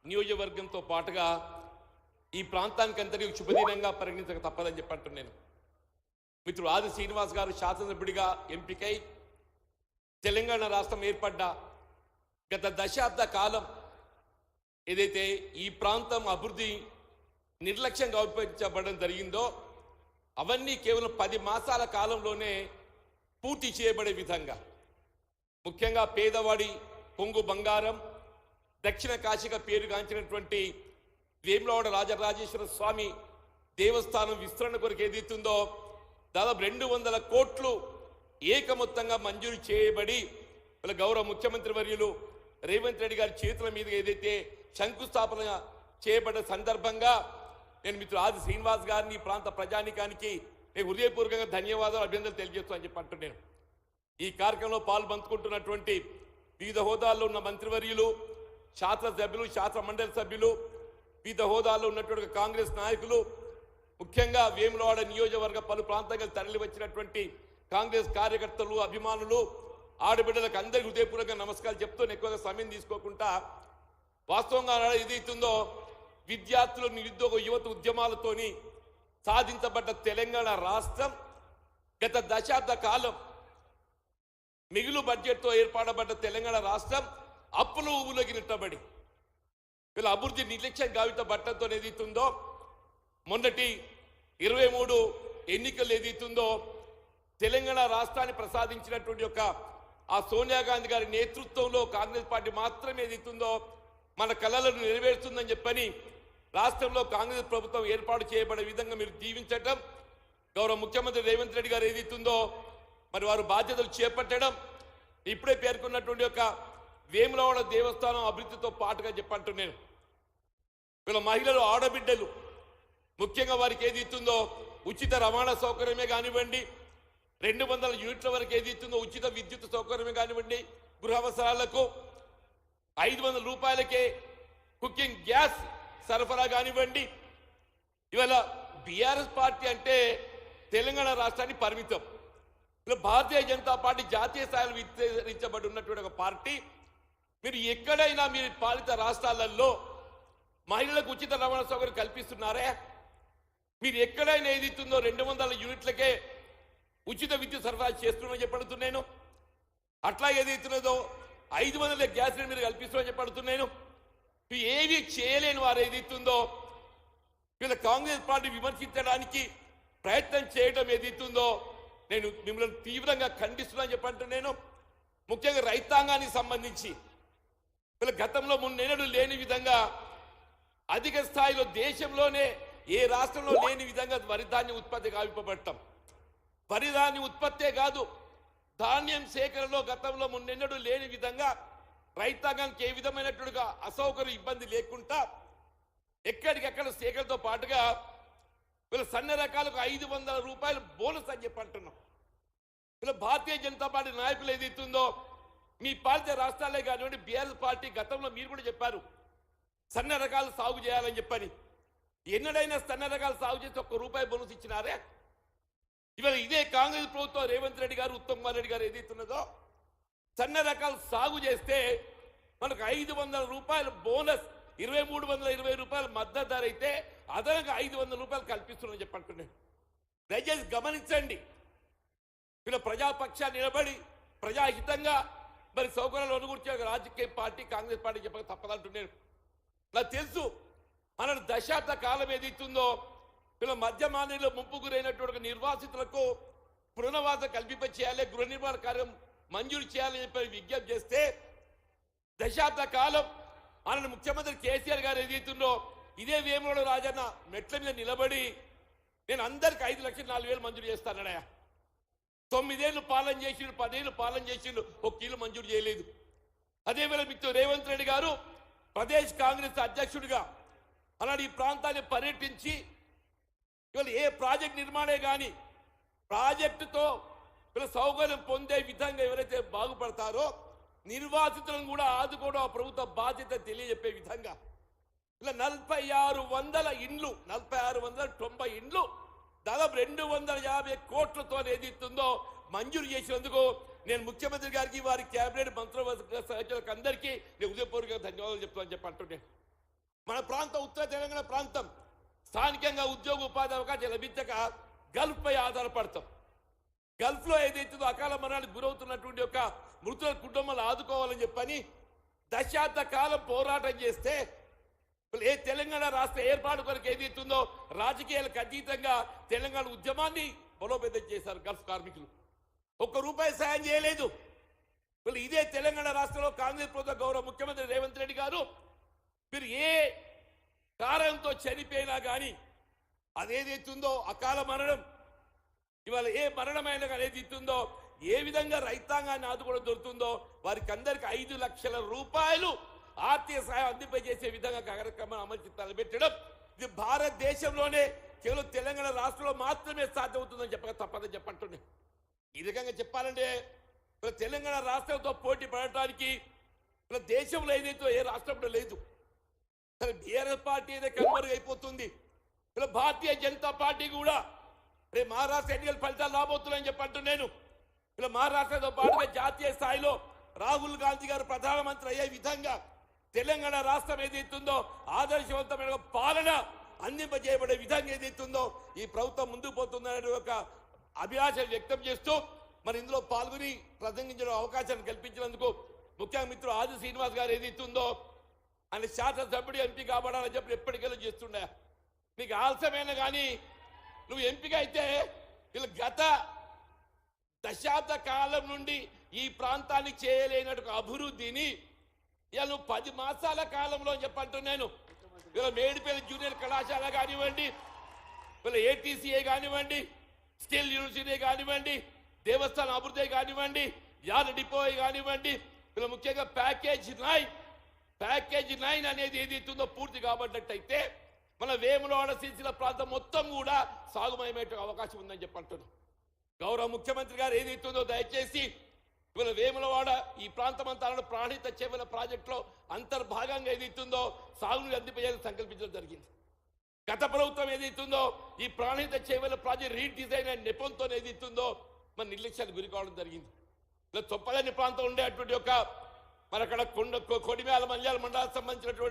నియోజకవర్గంతో పాటుగా ఈ ప్రాంతానికి అందరికీ శుభదినంగా పరిగణించక తప్పదని చెప్పంటున్నాను. నేను మిత్రుడు ఆది శ్రీనివాస్ గారు శాసనసభ్యుడిగా ఎంపికై తెలంగాణ రాష్ట్రం ఏర్పడ్డ గత దశాబ్ద కాలం ఏదైతే ఈ ప్రాంతం అభివృద్ధి నిర్లక్ష్యంగా ఉపయోగించబడడం జరిగిందో అవన్నీ కేవలం 10 మాసాల కాలంలోనే పూర్తి చేయబడే విధంగా, ముఖ్యంగా పేదవాడి కొంగు బంగారం, దక్షిణ కాశీగా పేరుగాంచినటువంటి వేములవాడ రాజరాజేశ్వర స్వామి దేవస్థానం విస్తరణ కొరకు ఏదైతుందో దాదాపు 200 కోట్లు ఏకమొత్తంగా మంజూరు చేయబడి గౌరవ ముఖ్యమంత్రి వర్యులు రేవంత్ రెడ్డి గారి చేతుల మీద ఏదైతే శంకుస్థాపన చేయబడ్డ సందర్భంగా నేను మిత్రుడు ఆది శ్రీనివాస్ గారిని ఈ ప్రాంత ప్రజానికానికి నేను హృదయపూర్వకంగా ధన్యవాదాలు, అభినందనలు తెలియజేస్తూ అని చెప్పి అంటున్నాను. ఈ కార్యక్రమంలో పాల్పంచుకుంటున్నటువంటి వివిధ హోదాల్లో ఉన్న మంత్రివర్యులు, శాసనసభ్యులు, శాసన మండలి సభ్యులు, వివిధ హోదాల్లో ఉన్నటువంటి కాంగ్రెస్ నాయకులు, ముఖ్యంగా వేములవాడ నియోజకవర్గ పలు ప్రాంతాలకు తరలి వచ్చినటువంటి కాంగ్రెస్ కార్యకర్తలు, అభిమానులు, ఆడబిడ్డలకు అందరికీ హృదయపూర్వకంగా నమస్కారాలు చెప్తూ ఎక్కువగా సమయం తీసుకోకుండా వాస్తవంగా ఏదైతుందో విద్యార్థులు, నిరుద్యోగ యువత ఉద్యమాలతోని సాధించబడ్డ తెలంగాణ రాష్ట్రం గత దశాబ్ద కాలం మిగులు బడ్జెట్తో ఏర్పడబడ్డ తెలంగాణ రాష్ట్రం అప్పులు ఊబులోకి నెట్టబడి వీళ్ళ అభివృద్ధి నిర్లక్ష్యం గావితబట్టడంతో ఏదైతుందో మొన్నటి 23 ఎన్నికలు ఏదైతుందో తెలంగాణ రాష్ట్రాన్ని ప్రసాదించినటువంటి యొక్క ఆ సోనియా గాంధీ గారి నేతృత్వంలో కాంగ్రెస్ పార్టీ మాత్రమే ఏదైతుందో మన కళలను నెరవేరుస్తుందని చెప్పని రాష్ట్రంలో కాంగ్రెస్ ప్రభుత్వం ఏర్పాటు చేయబడే విధంగా మీరు దీవించటం, గౌరవ ముఖ్యమంత్రి రేవంత్ రెడ్డి గారు ఏదైతుందో మరి వారు బాధ్యతలు చేపట్టడం, ఇప్పుడే పేర్కొన్నటువంటి యొక్క వేములవాడ దేవస్థానం అభివృద్ధితో పాటుగా చెప్పంటున్నాను. వీళ్ళ మహిళలు, ఆడబిడ్డలు ముఖ్యంగా వారికి ఏదైతుందో ఉచిత రవాణా సౌకర్యమే కానివ్వండి, 200 యూనిట్ల వరకు ఏదైతుందో ఉచిత విద్యుత్ సౌకర్యమే కానివ్వండి, గృహ అవసరాలకు 500 రూపాయలకే కుకింగ్ గ్యాస్ సరఫరా కానివ్వండి. ఇవాళ బీఆర్ఎస్ పార్టీ అంటే తెలంగాణ రాష్ట్రాన్ని పరిమితం. ఇలా భారతీయ జనతా పార్టీ జాతీయ స్థాయిలో విస్తరించబడి ఉన్నటువంటి ఒక పార్టీ. మీరు ఎక్కడైనా మీరు పాలిత రాష్ట్రాలలో మహిళలకు ఉచిత రవాణా సౌకర్యం కల్పిస్తున్నారే? మీరు ఎక్కడైనా ఏదైతుందో 200 యూనిట్లకే ఉచిత విద్యుత్ సరఫరా చేస్తున్నామని చెప్పడుతున్నాను. అట్లా ఏదైతున్నదో 500 గ్యాస్ మీరు కల్పిస్తున్నామని చెప్పడుతున్నాను. ఏవి చేయలేని వారు ఏదైతుందో వీళ్ళ కాంగ్రెస్ పార్టీ విమర్శించడానికి ప్రయత్నం చేయడం ఏదైతుందో నేను మిమ్మల్ని తీవ్రంగా ఖండిస్తున్నాను చెప్పంటున్నాను. ముఖ్యంగా రైతాంగానికి సంబంధించి వీళ్ళ గతంలో మున్నెన్నడూ లేని విధంగా అధిక స్థాయిలో దేశంలోనే ఏ రాష్ట్రంలో లేని విధంగా వరి ధాన్యం ఉత్పత్తి గావింపబడటం. వరి ధాన్యం ఉత్పత్తే కాదు, ధాన్యం సేకరణలో గతంలో మున్నెన్నడూ లేని విధంగా రైతాంగానికి ఏ విధమైనట్టుగా అసౌకర్యం, ఇబ్బంది లేకుండా ఎక్కడికెక్కడ సేకరణతో పాటుగా వీళ్ళ సన్న రకాలకు 500 రూపాయలు బోనస్ అని చెప్పి అంటున్నాం. వీళ్ళ భారతీయ జనతా పార్టీ నాయకులు ఏదైతుందో మీ పాలిత రాష్ట్రాలే కానివ్వండి, బీఆర్ఎస్ పార్టీ గతంలో మీరు కూడా చెప్పారు సన్న రకాలు సాగు చేయాలని చెప్పని. ఎన్నడైనా సన్న రకాలు సాగు చేసి 1 రూపాయి బోనస్ ఇచ్చినారే? ఇవాళ ఇదే కాంగ్రెస్ ప్రభుత్వం రేవంత్ రెడ్డి గారు, ఉత్తమ్ కుమార్ రెడ్డి గారు ఏదైతున్నదో సన్న రకాలు సాగు చేస్తే మనకు 500 రూపాయలు బోనస్, 2320 రూపాయలు మద్దతు ధర అయితే అదనంగా 500 రూపాయలు కల్పిస్తున్నామని చెప్పంటున్నాను. దయచేసి గమనించండి. వీళ్ళ ప్రజాపక్షాన్ని నిలబడి ప్రజాహితంగా మరి సౌకర్యాలు అనుకూర్చే రాజకీయ పార్టీ కాంగ్రెస్ పార్టీ చెప్పక తప్పదంటున్నాను. నాకు తెలుసు మన దశాబ్ద కాలం ఏదైతుందో వీళ్ళ మధ్యమానంలో ముంపు గురైనటువంటి నిర్వాసితులకు పునరావాసం కల్పింప చేయాలి, గృహ నిర్మాణ కార్యం మంజూరు చేయాలని చెప్పి విజ్ఞప్తి చేస్తే దశాబ్ద కాలం మన ముఖ్యమంత్రి కేసీఆర్ గారు ఏదైతుందో ఇదే వేములవాడ రాజన్న మెట్ల మీద నిలబడి నేను అందరికి 5,04,000 మంజూరు చేస్తానడయా. 9 ఏళ్ళు పాలన చేసిండు, 10 ఏళ్ళు పాలన చేసిండు, 1 ఇల్లు మంజూరు చేయలేదు. అదేవేళ మిత్రుడు రేవంత్ రెడ్డి గారు ప్రదేశ్ కాంగ్రెస్ అధ్యక్షుడిగా అలాంటి ఈ ప్రాంతాన్ని పర్యటించి ఇవాళ ఏ ప్రాజెక్ట్ నిర్మాణే కానీ ప్రాజెక్టుతో వీళ్ళ సౌకర్యం పొందే విధంగా ఎవరైతే బాగుపడతారో నిర్వాసితులను కూడా ఆదుకోవడం ఆ ప్రభుత్వ బాధ్యత తెలియజెప్పే విధంగా ఇలా 4600 ఇండ్లు, 4690 ఇండ్లు దాదాపు 250 కోట్లతో ఏదైతుందో మంజూరు చేసినందుకు నేను ముఖ్యమంత్రి గారికి, వారి కేబినెట్ మంత్రివర్గ సహచరులకు అందరికీ నేను హృదయపూర్వకంగా ధన్యవాదాలు చెప్తానని చెప్పి అంటున్నాను. మన ప్రాంతం ఉత్తర తెలంగాణ ప్రాంతం స్థానికంగా ఉద్యోగ ఉపాధి అవకాశాలు లభించక గల్ఫ్ పై ఆధారపడతాం. గల్ఫ్ లో ఏదైతుందో అకాల మరణానికి గురవుతున్నటువంటి ఒక మృతుల కుటుంబాలు ఆదుకోవాలని చెప్పని దశాబ్ద కాలం పోరాటం చేస్తే ఏ తెలంగాణ రాష్ట్ర ఏర్పాటు కొరకు ఏదైతుందో రాజకీయాలకు అతీతంగా తెలంగాణ ఉద్యమాన్ని బలోపేతం చేశారు గల్ఫ్ కార్మికులు. ₹1 సాయం చేయలేదు. ఇదే తెలంగాణ రాష్ట్రంలో కాంగ్రెస్ ప్రభుత్వ గౌరవ ముఖ్యమంత్రి రేవంత్ రెడ్డి గారు మీరు ఏ కారణంతో చనిపోయినా కానీ అదేదైతుందో అకాల మరణం ఇవాళ ఏ మరణమైనా కానీ ఏదైతుందో ఏ విధంగా రైతాంగాన్ని ఆదుకోవడం దొరుకుతుందో వారికి అందరికి ₹5 లక్షల ఆర్థిక సహాయం అందింపజేసే విధంగా కార్యక్రమం అమలు తలపెట్టడం ఇది భారతదేశంలోనే కేవలం తెలంగాణ రాష్ట్రంలో మాత్రమే సాధ్యమవుతుందని చెప్పక తప్పదని చెప్పంటున్నాయి. ఈ రకంగా చెప్పాలంటే తెలంగాణ రాష్ట్రంతో పోటీ పడటానికి దేశంలో ఏదైతే ఏ రాష్ట్రంలో లేదు. బీఆర్ఎస్ పార్టీ ఏదైతే కనుమరుగు అయిపోతుంది. భారతీయ జనతా పార్టీ కూడా రేపు మహారాష్ట్ర ఎన్నికల ఫలితాలు రాబోతున్నాయని చెప్పంటూ నేను మహారాష్ట్రతో పాటుగా జాతీయ స్థాయిలో రాహుల్ గాంధీ గారు ప్రధానమంత్రి అయ్యే విధంగా తెలంగాణ రాష్ట్రం ఏదైతుందో ఆదర్శవంతమైన పాలన అందింపజేయబడే విధంగా ఏదైతుందో ఈ ప్రభుత్వం ముందుకు పోతుందనే ఒక అభిలాష వ్యక్తం చేస్తూ మరి ఇందులో పాల్గొని ప్రసంగించడం అవకాశాన్ని కల్పించినందుకు ముఖ్యంగా మిత్రుడు ఆది శ్రీనివాస్ గారు ఏదైతుందో ఆయన శాసనసభ్యుడు ఎంపీ కాబడాలని చెప్పి ఎప్పటికెళ్ళి చేస్తుండే నీకు ఆలస్యమైన కానీ నువ్వు ఎంపిక అయితే వీళ్ళు గత దశాబ్ద కాలం నుండి ఈ ప్రాంతానికి చేయలేనట్టు అభివృద్ధిని ఇలా నువ్వు 10 మాసాల కాలంలో చెప్పంటూ నేను వీళ్ళ మేడిపల్లి జూనియర్ కళాశాల కానివ్వండి, వీళ్ళ ఏటీసీఏ కానివ్వండి, స్కిల్ యూనివర్సిటీ కానివ్వండి, దేవస్థానం అభివృద్ధి కానివ్వండి, యాన డిపో కానివ్వండి, వీళ్ళ ముఖ్యంగా ప్యాకేజ్ 9 అనేది ఏదైతుందో పూర్తి కాబట్టినట్టయితే మన వేములవాడ సిరిసిల్ల ప్రాంతం మొత్తం కూడా సాగుమయమయ్యే అవకాశం ఉందని చెప్పంటున్నాం. గౌరవ ముఖ్యమంత్రి గారు ఏదైతుందో దయచేసి ఇవాళ వేములవాడ ఈ ప్రాంతం అంతా ప్రాణిత చేపల ప్రాజెక్టులో అంతర్భాగంగా ఏదైతుందో సాగుని అందింపజేయాలని సంకల్పించడం జరిగింది. గత ప్రభుత్వం ఏదైతుందో ఈ ప్రాణిత చేపల ప్రాజెక్ట్ రీడిజైన్ అనే నెపంతో ఏదైతుందో మన నిర్లక్ష్యానికి గురి కావడం జరిగింది. ఇలా చొప్పదని ప్రాంతం ఉండేటువంటి ఒక మన అక్కడ కొడిమేల మల్యాల మండలానికి సంబంధించినటువంటి